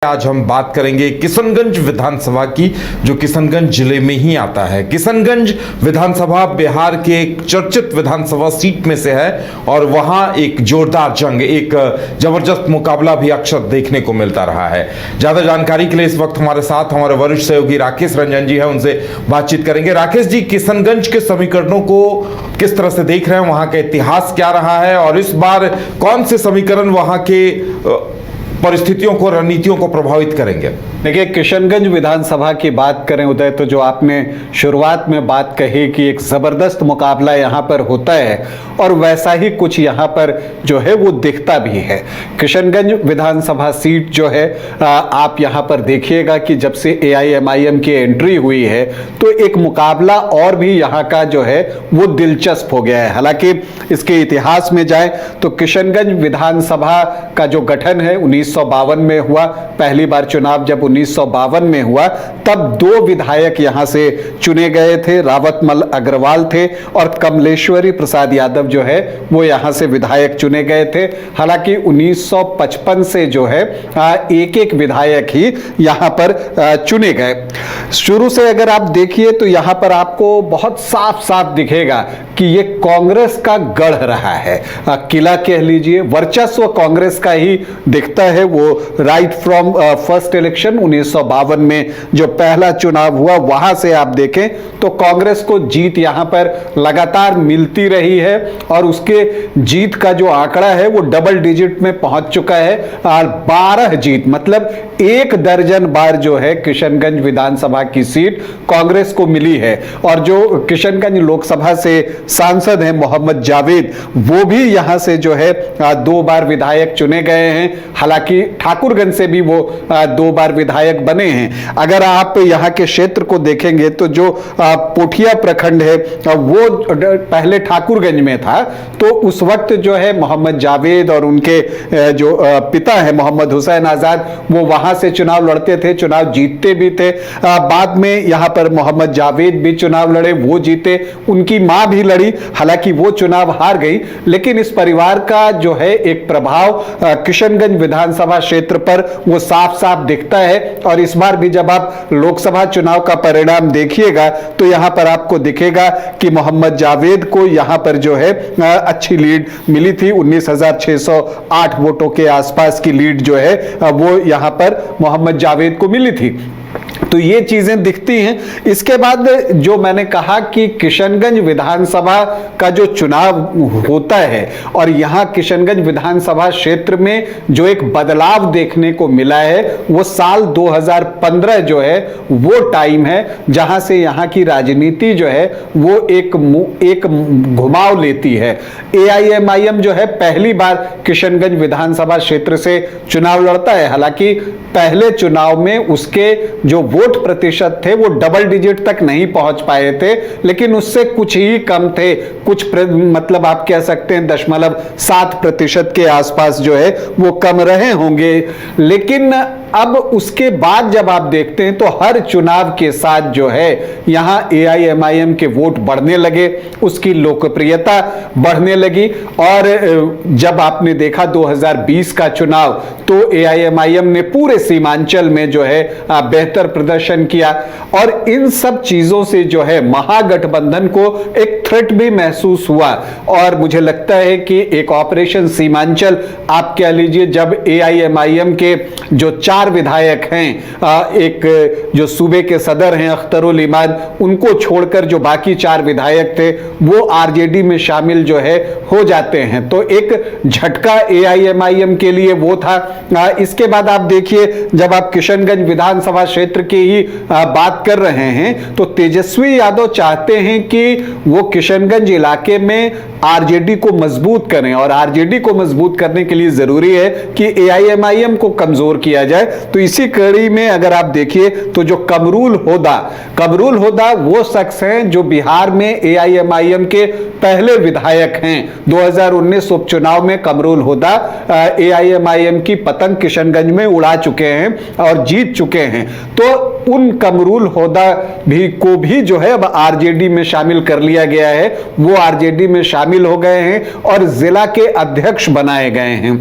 आज हम बात करेंगे किशनगंज विधानसभा की, जो किशनगंज जिले में ही आता है। किशनगंज विधानसभा बिहार के एक चर्चित विधानसभा सीट में से है और वहां एक जोरदार जंग, एक जबरदस्त मुकाबला भी अक्सर देखने को मिलता रहा है। ज्यादा जानकारी के लिए इस वक्त हमारे साथ हमारे वरिष्ठ सहयोगी राकेश रंजन जी हैं, उनसे बातचीत करेंगे। राकेश जी, किशनगंज के समीकरणों को किस तरह से देख रहे हैं, वहां का इतिहास क्या रहा है और इस बार कौन से समीकरण वहां के परिस्थितियों को, रणनीतियों को प्रभावित करेंगे? देखिए, किशनगंज विधानसभा की बात करें उदय, तो जो आपने शुरुआत में बात कही कि एक जबरदस्त मुकाबला यहाँ पर होता है और वैसा ही कुछ यहाँ पर जो है वो दिखता भी है। किशनगंज विधानसभा सीट जो है, आप यहाँ पर देखिएगा कि जब से AIMIM की एंट्री हुई है तो एक मुकाबला और भी यहाँ का जो है वो दिलचस्प हो गया है। हालांकि इसके इतिहास में जाए तो किशनगंज विधानसभा का जो गठन है 1952 में हुआ। पहली बार चुनाव जब 1952 में हुआ तब 2 विधायक यहां से चुने गए थे, रावतमल अग्रवाल थे और कमलेश्वरी प्रसाद यादव जो है वो यहां से विधायक चुने गए थे। हालांकि 1955 से जो है एक एक विधायक ही यहां पर चुने गए। शुरू से अगर आप देखिए तो यहां पर आपको बहुत साफ साफ दिखेगा कि ये कांग्रेस का गढ़ रहा है, किला कह लीजिए, वर्चस्व कांग्रेस का ही दिखता है। वो राइट फ्रॉम फर्स्ट इलेक्शन 1952 में जो पहला चुनाव हुआ वहां से आप देखें तो कांग्रेस को जीत यहां पर लगातार मिलती रही है और उसके जीत का जो आंकड़ा है वो डबल डिजिट में पहुंच चुका है। और 12 जीत, मतलब 1 दर्जन बार जो है किशनगंज विधानसभा की सीट कांग्रेस को मिली है। और जो किशनगंज लोकसभा से सांसद हैं मोहम्मद जावेद, वो भी यहां से जो है 2 बार विधायक चुने गए हैं। हालांकि ठाकुरगंज से भी वो 2 बार विधायक बने हैं। अगर आप यहाँ के क्षेत्र को देखेंगे तो जो पोठिया प्रखंड है वो पहले ठाकुरगंज में था, तो उस वक्त जो है मोहम्मद जावेद और उनके जो पिता है मोहम्मद हुसैन आजाद, वो वहां से चुनाव लड़ते थे, चुनाव जीतते भी थे। बाद में यहाँ पर मोहम्मद जावेद भी चुनाव लड़े, वो जीते, उनकी मां भी लड़ी, हालांकि वो चुनाव हार गई। लेकिन इस परिवार का जो है एक प्रभाव किशनगंज विधानसभा क्षेत्र पर वो साफ साफ दिखता है। और इस बार भी जब आप लोकसभा चुनाव का परिणाम देखिएगा तो यहां पर आपको दिखेगा कि मोहम्मद जावेद को यहां पर जो है अच्छी लीड मिली थी। 19,608 वोटों के आसपास की लीड जो है वो यहां पर मोहम्मद जावेद को मिली थी। तो ये चीजें दिखती हैं। इसके बाद जो मैंने कहा कि किशनगंज विधानसभा का जो चुनाव होता है और यहां किशनगंज विधानसभा क्षेत्र में जो एक बदलाव देखने को मिला है वो साल 2015 जो है वो टाइम है जहां से यहां की राजनीति जो है वो एक घुमाव लेती है। AIMIM जो है पहली बार किशनगंज विधानसभा क्षेत्र से चुनाव लड़ता है। हालांकि पहले चुनाव में उसके जो वोट प्रतिशत थे वो डबल डिजिट तक नहीं पहुंच पाए थे, लेकिन उससे कुछ ही कम थे, मतलब आप कह सकते हैं 0.7% के आसपास जो है वो कम रहे होंगे। लेकिन अब उसके बाद जब आप देखते हैं तो हर चुनाव के साथ जो है यहां AIMIM के वोट बढ़ने लगे, उसकी लोकप्रियता बढ़ने लगी। और जब आपने देखा 2020 का तो तो AIMIM ने पूरे सीमांचल में जो है बेहतर प्रदर्शन किया। और इन सब चीजों से जो है महागठबंधन को एक थ्रेट भी महसूस हुआ। और मुझे लगता है कि एक ऑपरेशन सीमांचल आप कह लीजिए, जब AIMIM के जो 4 विधायक हैं, एक जो सूबे के सदर हैं अख्तरुल इमाद, उनको छोड़कर जो बाकी 4 विधायक थे वो RJD में शामिल जो है हो जाते हैं, तो एक झटका AIMIM के लिए वो था। इसके बाद आप देखिए, जब आप किशनगंज विधानसभा क्षेत्र की ही बात कर रहे हैं तो तेजस्वी यादव चाहते हैं कि वो किशनगंज इलाके में RJD को मजबूत करें और RJD को मजबूत करने के लिए जरूरी है कि AIMIM को कमजोर किया जाए। तो इसी कड़ी में अगर आप देखिए तो जो कमरुल होदा वो शख्स हैं जो बिहार में AIMIM के पहले विधायक हैं। 2019 उपचुनाव में कमरुल होदा AIMIM की पतंग किशनगंज में उड़ा चुके हैं और जीत चुके हैं। तो उन कमरुल होदा को भी जो है अब RJD में शामिल कर लिया गया है, वो RJD में शामिल हो गए हैं और जिला के अध्यक्ष बनाए गए हैं।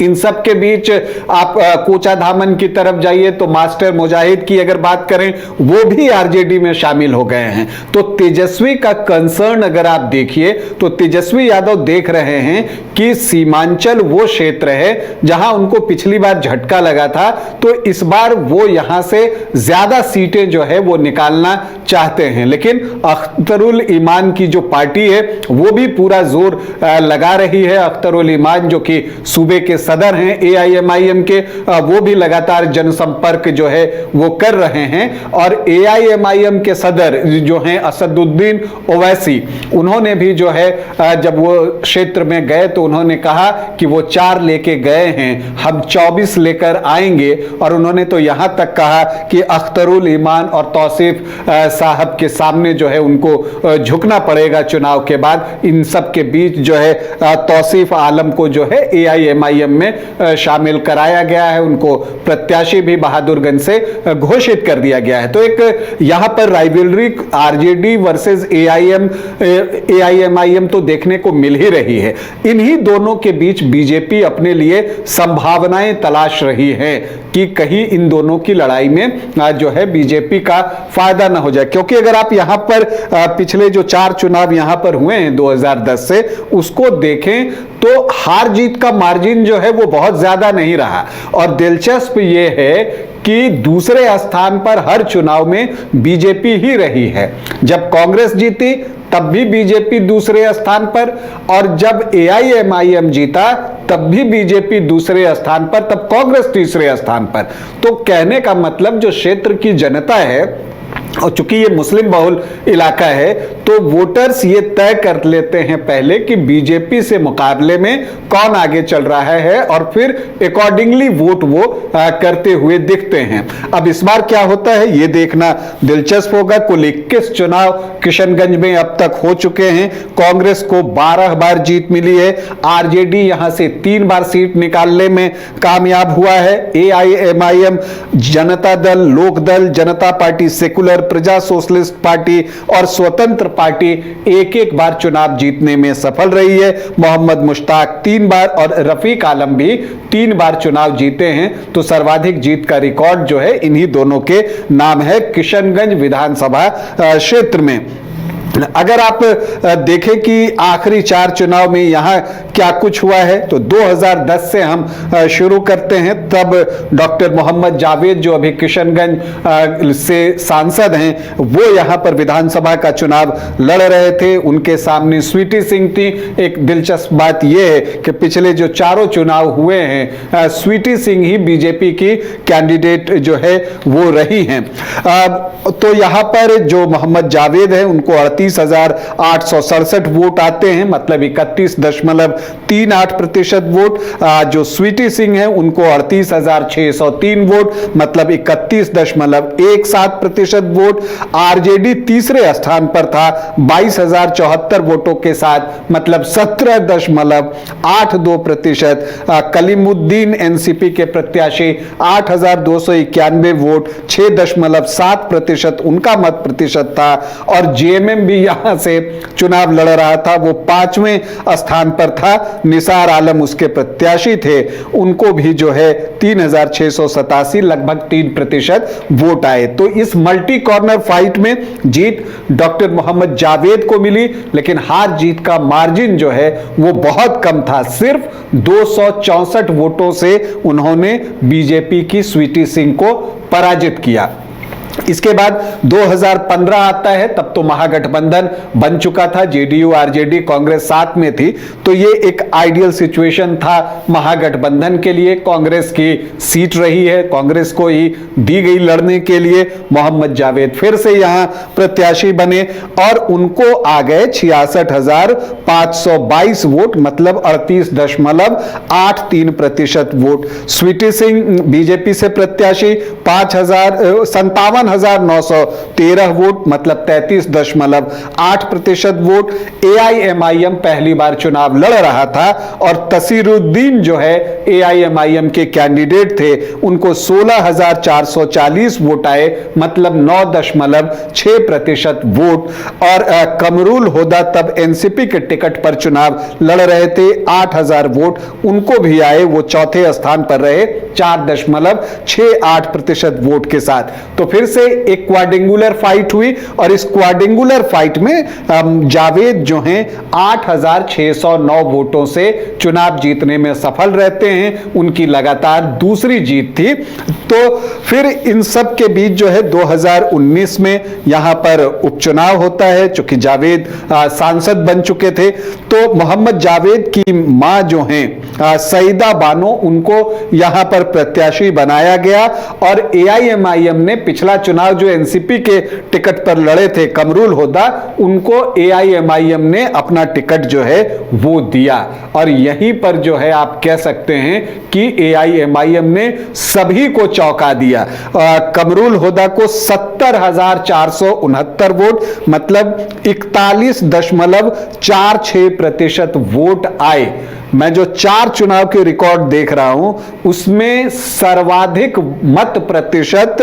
इन सब के बीच आप कोचा धामन की तरफ जाइए तो मास्टर मुजाहिद की अगर बात करें, वो भी आरजेडी में शामिल हो गए हैं। तो तेजस्वी का कंसर्न अगर आप देखिए तो तेजस्वी यादव देख रहे हैं कि सीमांचल वो क्षेत्र है जहां उनको पिछली बार झटका लगा था, तो इस बार वो यहां से ज्यादा सीटें जो है वो निकालना चाहते हैं। लेकिन अख्तरुल ईमान की जो पार्टी है वो भी पूरा जोर लगा रही है। अख्तरुल ईमान जो कि सूबे के सदर हैं एआईएमआईएम के, वो भी लगातार जनसंपर्क जो है वो कर रहे हैं। और एआईएमआईएम के सदर जो हैं असदुद्दीन ओवैसी, उन्होंने भी जो है जब वो क्षेत्र में गए तो उन्होंने कहा कि वो 4 लेके गए हैं, हम 24 लेकर आएंगे। और उन्होंने तो यहां तक कहा कि अख्तरुल ईमान और तौसीफ साहब के सामने जो है उनको झुकना पड़ेगा चुनाव के बाद। इन सब के बीच जो है तौसीफ आलम को जो है एआईएमआईएम में शामिल कराया गया है, उनको प्रत्याशी भी बहादुरगंज से घोषित कर दिया गया है। तो एक यहां पर राइवलरी आरजेडी वर्सेस एआईएमआईएम तो देखने को मिल ही रही है। इन्हीं दोनों के बीच बीजेपी अपने लिए संभावनाएं तलाश रही है कि कहीं इन दोनों की लड़ाई में जो है बीजेपी का फायदा ना हो जाए। क्योंकि अगर आप यहां पर पिछले जो 4 चुनाव यहां पर हुए हैं 2010 से उसको देखें तो हार जीत का मार्जिन जो है वो बहुत ज्यादा नहीं रहा। और दिलचस्प ये है कि दूसरे स्थान पर हर चुनाव में बीजेपी ही रही है। जब कांग्रेस जीती तब भी बीजेपी दूसरे स्थान पर, और जब एआईएमआईएम जीता तब भी बीजेपी दूसरे स्थान पर, तब कांग्रेस तीसरे स्थान पर। तो कहने का मतलब जो क्षेत्र की जनता है, और चूंकि ये मुस्लिम बहुल इलाका है, तो वोटर्स ये तय कर लेते हैं पहले कि बीजेपी से मुकाबले में कौन आगे चल रहा है, और फिर अकॉर्डिंगली वोट वो करते हुए दिखते हैं। अब इस बार क्या होता है ये देखना दिलचस्प होगा। कुल 21 चुनाव किशनगंज में अब तक हो चुके हैं। कांग्रेस को 12 बार जीत मिली है। आरजेडी यहां से 3 बार सीट निकालने में कामयाब हुआ है। एआईएमआईएम, जनता दल, लोक दल, जनता पार्टी, सेकुलर, प्रजा सोशलिस्ट पार्टी और स्वतंत्र पार्टी एक बार चुनाव जीतने में सफल रही है। मोहम्मद मुश्ताक 3 बार और रफीक आलम भी 3 बार चुनाव जीते हैं। तो सर्वाधिक जीत का रिकॉर्ड जो है इन्हीं दोनों के नाम है किशनगंज विधानसभा क्षेत्र में। अगर आप देखें कि आखिरी 4 चुनाव में यहां क्या कुछ हुआ है, तो 2010 से हम शुरू करते हैं। तब डॉक्टर मोहम्मद जावेद जो अभी किशनगंज से सांसद हैं, वो यहां पर विधानसभा का चुनाव लड़ रहे थे। उनके सामने स्वीटी सिंह थी। एक दिलचस्प बात यह है कि पिछले जो 4 चुनाव हुए हैं, स्वीटी सिंह ही बीजेपी की कैंडिडेट जो है वो रही हैं। तो यहां पर जो मोहम्मद जावेद हैं उनको 38,867 वोट आते हैं, मतलब 31.38% वोट। जो स्वीटी सिंह है उनको 38,603 वोट, मतलब 31.17% वोट। आरजेडी तीसरे स्थान पर था 22,074 वोटों के साथ, मतलब 17.82%। कलीमुद्दीन एनसीपी के प्रत्याशी 8,291 वोट, 6.7% उनका मत प्रतिशत था। और जेएमएम भी यहां से चुनाव लड़ रहा था, वो 5वें स्थान पर था। निसार आलम उसके प्रत्याशी थे, उनको भी जो है 3,687 लगभग 3% वोट आए। तो इस मल्टी कॉर्नर फाइट में जीत डॉक्टर मोहम्मद जावेद को मिली, लेकिन हार जीत का मार्जिन जो है वो बहुत कम था। सिर्फ 264 वोटों से उन्होंने बीजेपी की स्वीटी सिंह को पराजित किया। इसके बाद 2015 आता है, तब तो महागठबंधन बन चुका था, जेडीयू आरजेडी कांग्रेस साथ में थी। तो ये एक आइडियल सिचुएशन था महागठबंधन के लिए। कांग्रेस की सीट रही है, कांग्रेस को ही दी गई लड़ने के लिए। मोहम्मद जावेद फिर से यहां प्रत्याशी बने और उनको आ गए 66,522 वोट, मतलब 38.83% वोट। स्वीटी सिंह बीजेपी से प्रत्याशी 5,057 53,913 वोट मतलब 33.8% वोट। AIMIM पहली बार चुनाव लड़ रहा था और तसीरुद्दीन जो है AIMIM के कैंडिडेट थे, उनको 16,440 वोट आए मतलब 9.6% वोट। और कमरुल होदा तब एनसीपी के टिकट पर चुनाव लड़ रहे थे, 8,000 वोट उनको भी आए, वो चौथे स्थान पर रहे 4.68% वोट के साथ। तो फिर से एक क्वाड्रेंगुलर फाइट हुई और इस क्वाड्रेंगुलर फाइट में जावेद जो हैं 8,609 वोटों से चुनाव जीतने में सफल रहते हैं, उनकी लगातार दूसरी जीत थी। तो फिर इन सब के बीच जो है 2019 में यहां पर उपचुनाव होता है, चूंकि जावेद सांसद बन चुके थे। तो मोहम्मद जावेद की मां जो हैं सईदा बानो, उनको यहां पर प्रत्याशी बनाया गया और AIMIM ने पिछला चुनाव जो एनसीपी के टिकट पर लड़े थे कमरुल होदा, उनको AIMIM ने अपना टिकट जो है वो दिया। और यहीं पर जो है आप कह सकते हैं कि AIMIM ने सभी को चौंका दिया। कमरुल होदा को 70,469 वोट मतलब 41.46% वोट आए। मैं जो 4 चुनाव के रिकॉर्ड देख रहा हूं उसमें सर्वाधिक मत प्रतिशत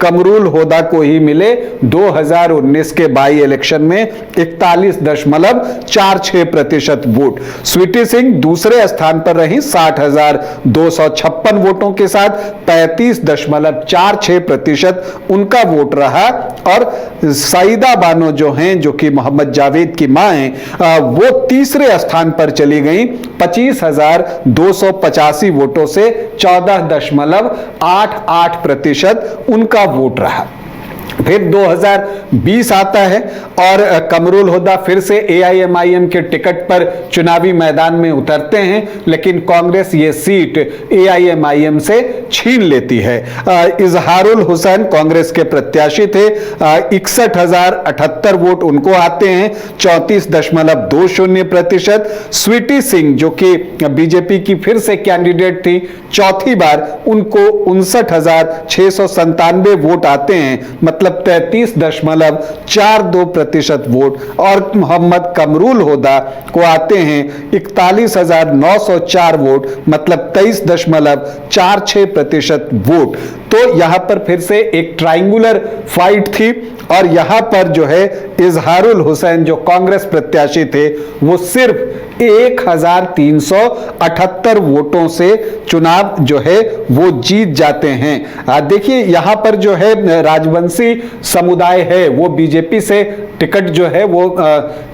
कमरुल होदा को ही मिले। 2019 के बाई इलेक्शन में 41.46% वोट। स्वीटी सिंह दूसरे स्थान पर रही 60,256 वोटों के साथ 35.46% उनका वोट रहा। और सईदा बानो जो हैं, जो कि मोहम्मद जावेद की मां हैं, वो तीसरे स्थान पर चली गई 25,285 वोटों से 14.88% उनका वोट रहा। फिर 2020 आता है और कमरुल होदा फिर से AIMIM के टिकट पर चुनावी मैदान में उतरते हैं, लेकिन कांग्रेस ये सीट AIMIM से छीन लेती है। इजहारुल हुसैन कांग्रेस के प्रत्याशी थे, 61,078 वोट उनको आते हैं, 34.20%। स्वीटी सिंह जो कि बीजेपी की फिर से कैंडिडेट थी चौथी बार, उनको 59,697 वोट आते हैं मतलब 33.42% वोट। और मोहम्मद कमरुल होदा को आते हैं 41,904 वोट मतलब 23.46% वोट। तो यहां पर फिर से एक ट्रायंगुलर फाइट थी और यहां पर जो है इजहारुल हुसैन जो कांग्रेस प्रत्याशी थे वो सिर्फ 1,378 वोटों से चुनाव जो है वो जीत जाते हैं। देखिए यहां पर जो है राजवंशी समुदाय है वो बीजेपी से टिकट जो है वो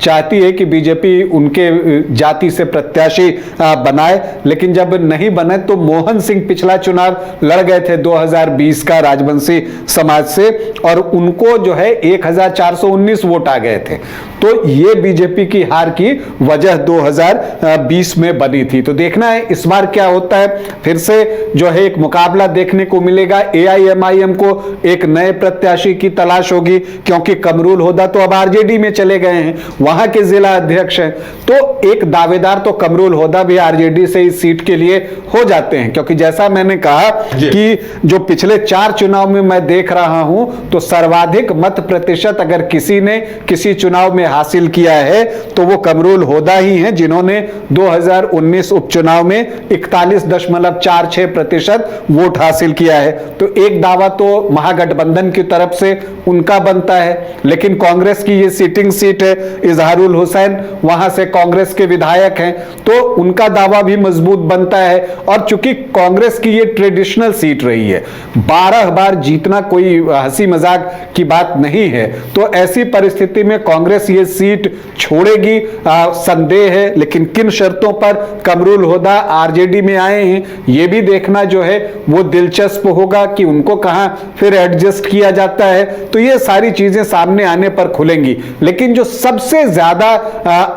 चाहती है कि बीजेपी उनके जाति से प्रत्याशी बनाए, लेकिन जब नहीं बने तो मोहन सिंह पिछला चुनाव लड़ गए थे 2020 का राजवंशी समाज से और उनको जो है 1,419 वोट आ गए थे। तो ये बीजेपी की हार की वजह 2020 में बनी थी। तो देखना है इस बार क्या होता है। फिर से जो है एक मुकाबला देखने को मिलेगा। AIMIM को एक नए प्रत्याशी की तलाश होगी क्योंकि कमरुल होदा तो अब RJD में चले गए हैं, वहां के जिला अध्यक्ष हैं। तो एक दावेदार तो कमरुल होदा भी RJD से इस सीट के लिए हो जाते हैं, क्योंकि जैसा मैंने कहा कि जो पिछले 4 चुनाव में मैं देख रहा हूं तो सर्वाधिक मत प्रतिशत अगर किसी ने किसी चुनाव में हासिल किया है तो वो कमरुल होदा ही हैं, जिन्होंने 2019 उपचुनाव में 41.46% वोट हासिल किया है। तो एक दावा तो महागठबंधन की तरफ से उनका बनता है, लेकिन कांग्रेस की ये सिटिंग सीट है, इजहारुल हुसैन वहां से कांग्रेस के विधायक हैं, तो उनका दावा भी मजबूत बनता है। और चूंकि कांग्रेस की ये ट्रेडिशनल सीट रही है, 12 बार जीतना कोई हंसी मजाक की बात नहीं है, तो ऐसी परिस्थिति में कांग्रेस ये सीट छोड़ेगी संदेह है। लेकिन किन शर्तों पर कमरुल होदा RJD में आए हैं ये भी देखना जो है वो दिलचस्प होगा कि उनको कहां फिर एडजस्ट किया जाता है। तो ये सारी चीजें सामने आने पर खुलेंगी। लेकिन जो सबसे ज्यादा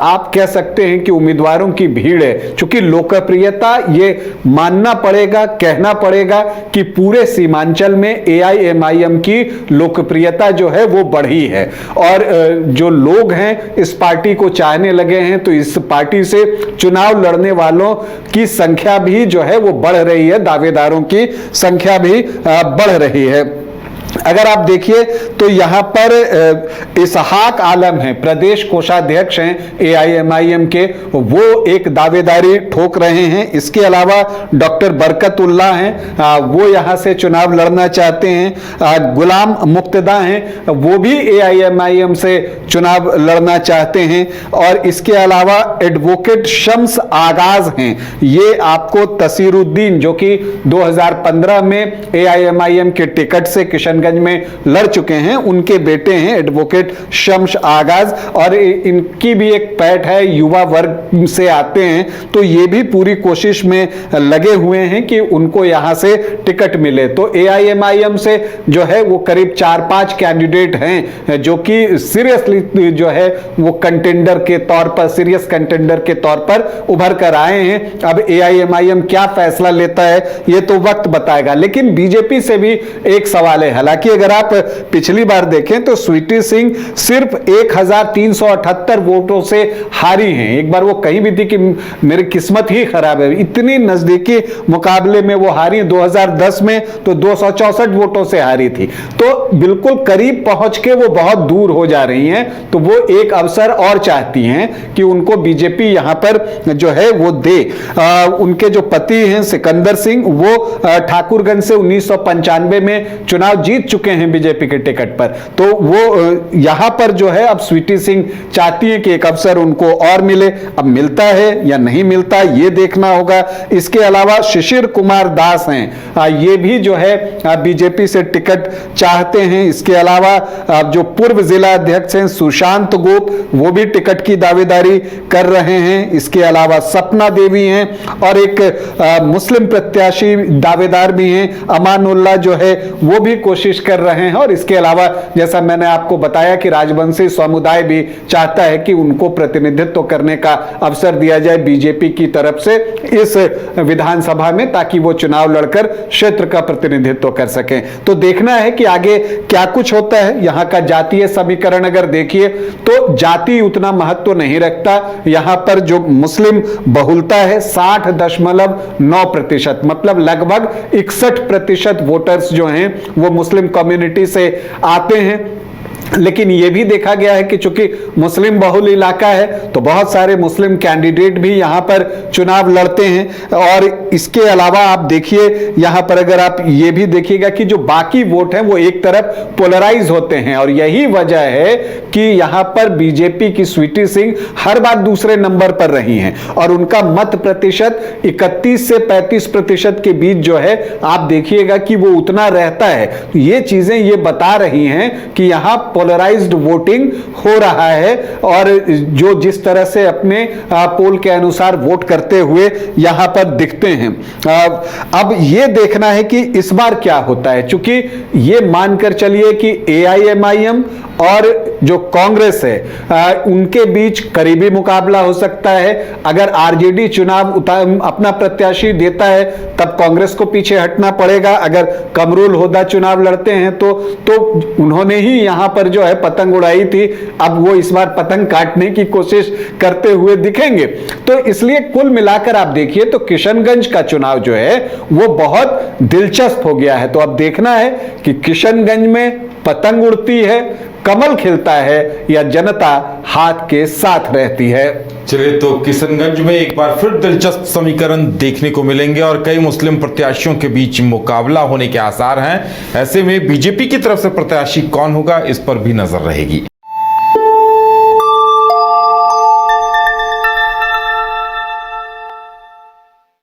आप कह सकते हैं कि उम्मीदवारों की भीड़ है, चूंकि लोकप्रियता ये मानना पड़ेगा, कहना पड़ेगा कि पूरे सीमांचल में AIMIM की लोकप्रियता जो है वो बढ़ी है और जो लोग हैं इस पार्टी को चाहने लगे हैं। तो इस पार्टी से चुनाव लड़ने वालों की संख्या भी जो है वो बढ़ रही है, दावेदारों की संख्या भी बढ़ रही है। अगर आप देखिए तो यहां पर इसहाक आलम हैं, प्रदेश कोषाध्यक्ष हैं एआईएमआईएम के, वो एक दावेदारी ठोक रहे हैं। इसके अलावा डॉक्टर बरकतुल्लाह हैं, वो यहां से चुनाव लड़ना चाहते हैं। गुलाम मुक्तदा हैं, वो भी एआईएमआईएम से चुनाव लड़ना चाहते हैं। और इसके अलावा एडवोकेट शम्स आगाज हैं, ये आपको तसीरुद्दीन जो कि 2015 में एआईएमआईएम के टिकट से किशनगंज में लड़ चुके हैं, उनके बेटे हैं एडवोकेट शम्स आगाज, और इनकी भी एक पैठ है, युवा वर्ग से आते हैं, तो ये भी पूरी कोशिश में लगे हुए हैं कि उनको यहां से टिकट मिले। तो एआईएमआईएम से जो है वो करीब 4-5 कैंडिडेट हैं जो कि सीरियसली जो है वो कंटेंडर के तौर पर, सीरियस कंटेंडर के तौर पर उभर कर आए हैं। अब एआईएमआईएम क्या फैसला लेता है ये तो वक्त बताएगा। लेकिन बीजेपी से भी एक सवाल है, हालांकि अगर आप पिछली बार देखें तो स्वीटी सिंह सिर्फ 1378 वोटों से हारी हैं। एक बार वो कहीं भी थी कि मेरी किस्मत ही खराब है, इतनी नजदीकी मुकाबले में वो हारी। 2010 में तो 264 वोटों से हारी थी, तो बिल्कुल करीब पहुंच के वो बहुत दूर हो जा रही हैं। तो वो एक अवसर और चाहती हैं कि उनको बीजेपी यहां पर जो है वो दे। उनके जो पति हैं सिकंदर सिंह, वो ठाकुरगंज से 1995 में चुनाव जीत चुके हैं बीजेपी के टिकट पर, तो वो यहां पर जो है अब स्वीटी सिंह चाहती है कि एक अवसर उनको और मिले। अब मिलता है या नहीं मिलता ये देखना होगा। इसके अलावा शिशिर कुमार दास हैं, ये भी जो है बीजेपी से टिकट चाहते हैं। इसके अलावा जो पूर्व जिला अध्यक्ष हैं सुशांत गोप, वो भी टिकट की दावेदारी कर रहे हैं। इसके अलावा सपना देवी हैं, और एक मुस्लिम प्रत्याशी दावेदार भी हैं अमानुल्लाह जो है, वो भी कोशिश कर रहे हैं। और इसके अलावा जैसा मैंने आपको बताया कि राजवंशी समुदाय भी चाहता है कि उनको प्रतिनिधित्व करने का अवसर दिया जाए बीजेपी की तरफ से इस विधानसभा में, ताकि वो चुनाव लड़कर क्षेत्र का प्रतिनिधित्व कर सकें। तो देखना है कि आगे क्या कुछ होता है। यहां का जातीय समीकरण अगर देखिए तो जाति उतना महत्व नहीं रखता। यहां पर जो मुस्लिम बहुलता है 60.9%, मतलब लगभग 61% वोटर्स जो हैं वो मुस्लिम कम्युनिटी से आते हैं। लेकिन यह भी देखा गया है कि चूंकि मुस्लिम बहुल इलाका है तो बहुत सारे मुस्लिम कैंडिडेट भी यहां पर चुनाव लड़ते हैं। और इसके अलावा आप देखिए यहां पर अगर आप ये भी देखिएगा कि जो बाकी वोट हैं वो एक तरफ पोलराइज होते हैं, और यही वजह है कि यहां पर बीजेपी की स्वीटी सिंह हर बार दूसरे नंबर पर रही हैं, और उनका मत प्रतिशत 31 से 35% के बीच जो है आप देखिएगा कि वो उतना रहता है। ये चीजें ये बता रही हैं कि यहां पोलराइज्ड वोटिंग हो रहा है, और जो जिस तरह से अपने पोल के अनुसार वोट करते हुए यहां पर दिखते हैं। अब यह देखना है कि इस बार क्या होता है, क्योंकि ये मानकर चलिए कि एआईएमआईएम और जो कांग्रेस है उनके बीच करीबी मुकाबला हो सकता है। अगर आरजेडी चुनाव अपना प्रत्याशी देता है तब कांग्रेस को पीछे हटना पड़ेगा। अगर कमरुल होदा चुनाव लड़ते हैं तो उन्होंने ही यहां पर जो है पतंग उड़ाई थी, अब वो इस बार पतंग काटने की कोशिश करते हुए दिखेंगे। तो इसलिए कुल मिलाकर आप देखिए तो किशनगंज का चुनाव जो है वो बहुत दिलचस्प हो गया है। तो अब देखना है कि किशनगंज में पतंग उड़ती है, कमल खिलता है, या जनता हाथ के साथ रहती है। चलिए, तो किशनगंज में एक बार फिर दिलचस्प समीकरण देखने को मिलेंगे और कई मुस्लिम प्रत्याशियों के बीच मुकाबला होने के आसार हैं। ऐसे में बीजेपी की तरफ से प्रत्याशी कौन होगा, इस पर भी नजर रहेगी।